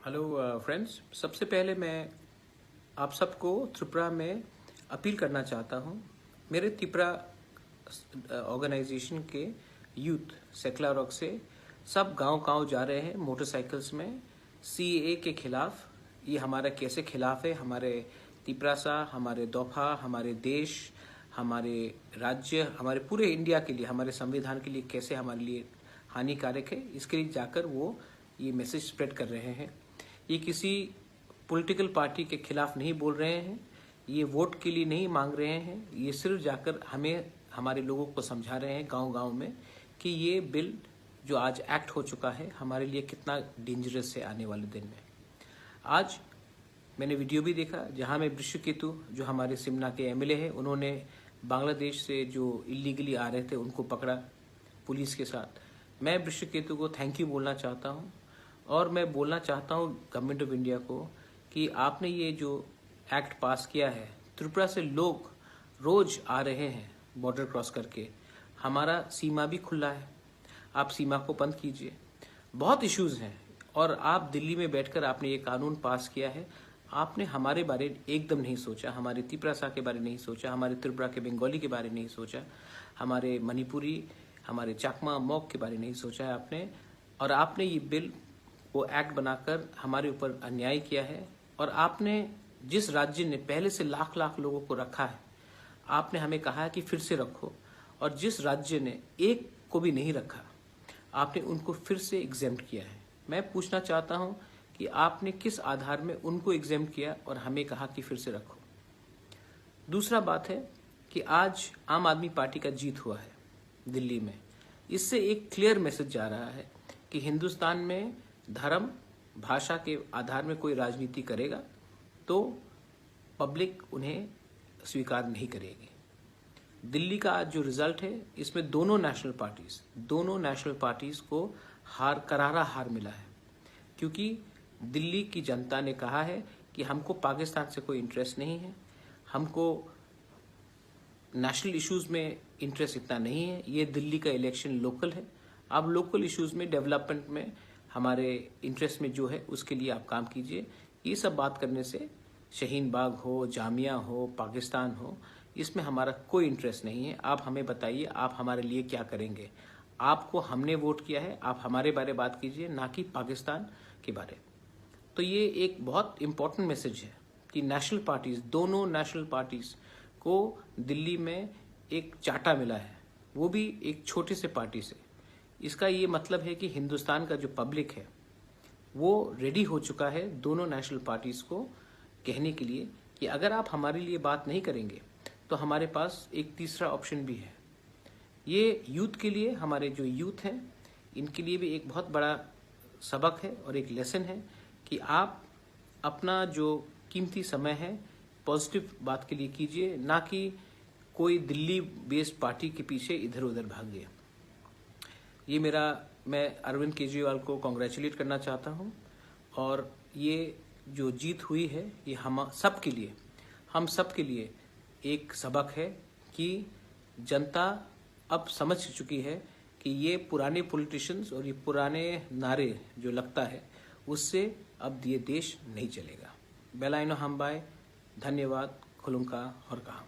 Hello friends, सबसे पहले मैं आप सबको त्रिपुरा में अपील करना चाहता हूँ। मेरे त्रिपुरा ऑर्गेनाइजेशन के यूथ सेक्ला रॉक से सब गांव-गांव जा रहे हैं मोटरसाइकिल्स में सीएए के खिलाफ। ये हमारा कैसे खिलाफ है, हमारे त्रिपुरा सा, हमारे दोफा, हमारे देश, हमारे राज्य, हमारे पूरे इंडिया के लिए, हमारे संविधान के लिए कैसे हमारे लिए हानिकारक है, इसके लिए जाकर वो ये मैसेज स्प्रेड कर रहे हैं। ये किसी पॉलिटिकल पार्टी के खिलाफ नहीं बोल रहे हैं, ये वोट के लिए नहीं मांग रहे हैं, ये सिर्फ जाकर हमें हमारे लोगों को समझा रहे हैं गांव-गांव में कि ये बिल जो आज एक्ट हो चुका है हमारे लिए कितना डेंजरस है आने वाले दिन में। आज मैंने वीडियो भी देखा जहां में वृषकेतु जो हमारे सिमना के एमएलए हैं, उन्होंने बांग्लादेश से जो इलीगली आ रहे थे उनको पकड़ा पुलिस के साथ। मैं वृषकेतु को थैंक यू बोलना चाहता हूं और मैं बोलना चाहता हूं गवर्नमेंट ऑफ इंडिया को कि आपने ये जो एक्ट पास किया है, त्रिपुरा से लोग रोज आ रहे हैं बॉर्डर क्रॉस करके, हमारा सीमा भी खुला है, आप सीमा को बंद कीजिए। बहुत इश्यूज हैं और आप दिल्ली में बैठकर आपने ये कानून पास किया है, आपने हमारे बारे एकदम नहीं सोचा, हमारे त्रिपुरा सा के बारे नहीं सोचा, हमारे त्रिपुरा के बंगाली के बारे नहीं सोचा, हमारे मणिपुरी, हमारे चाकमा मॉक के बारे नहीं सोचा है आपने। और आपने ये बिल वो एक्ट बनाकर हमारे ऊपर अन्याय किया है। और आपने जिस राज्य ने पहले से लाख लाख लोगों को रखा है, आपने हमें कहा है कि फिर से रखो, और जिस राज्य ने एक को भी नहीं रखा, आपने उनको फिर से एग्जेम्प्ट किया है। मैं पूछना चाहता हूं कि आपने किस आधार में उनको एग्जेम्प्ट किया और हमें कहा कि फिर से रखो। दूसरा बात है कि आज आम आदमी पार्टी का जीत हुआ है दिल्ली में। इससे एक क्लियर मैसेज जा रहा है कि हिंदुस्तान में धर्म भाषा के आधार में कोई राजनीति करेगा तो पब्लिक उन्हें स्वीकार नहीं करेगी। दिल्ली का आज जो रिजल्ट है, इसमें दोनों नेशनल पार्टीज को करारा हार मिला है, क्योंकि दिल्ली की जनता ने कहा है कि हमको पाकिस्तान से कोई इंटरेस्ट नहीं है, हमको नेशनल इश्यूज में इंटरेस्ट इतना नहीं है, ये दिल्ली का इलेक्शन लोकल है। अब लोकल इश्यूज में, डेवलपमेंट में, हमारे इंटरेस्ट में जो है उसके लिए आप काम कीजिए। ये सब बात करने से शाहीन बाग हो, जामिया हो, पाकिस्तान हो, इसमें हमारा कोई इंटरेस्ट नहीं है। आप हमें बताइए आप हमारे लिए क्या करेंगे। आपको हमने वोट किया है, आप हमारे बारे बात कीजिए, ना कि पाकिस्तान के बारे। तो ये एक बहुत इंपॉर्टेंट मैसेज है कि नेशनल पार्टीज, दोनों नेशनल पार्टीज को दिल्ली में एक चाटा मिला है, वो भी एक छोटे से पार्टी से। इसका ये मतलब है कि हिंदुस्तान का जो पब्लिक है वो रेडी हो चुका है दोनों नेशनल पार्टीज को कहने के लिए कि अगर आप हमारे लिए बात नहीं करेंगे तो हमारे पास एक तीसरा ऑप्शन भी है। ये यूथ के लिए, हमारे जो यूथ हैं, इनके लिए भी एक बहुत बड़ा सबक है और एक लेसन है कि आप अपना जो कीमती समय है पॉजिटिव बात के लिए कीजिए, ना कि कोई दिल्ली बेस्ड पार्टी के पीछे इधर उधर भागिए। ये मैं अरविंद केजरीवाल को कॉन्ग्रेचुलेट करना चाहता हूँ, और ये जो जीत हुई है ये हम सब के लिए एक सबक है कि जनता अब समझ चुकी है कि ये पुराने पॉलिटिशियंस और ये पुराने नारे जो लगता है उससे अब ये देश नहीं चलेगा। बेलाइनो हमबाई, धन्यवाद, खुलुंका और कहा।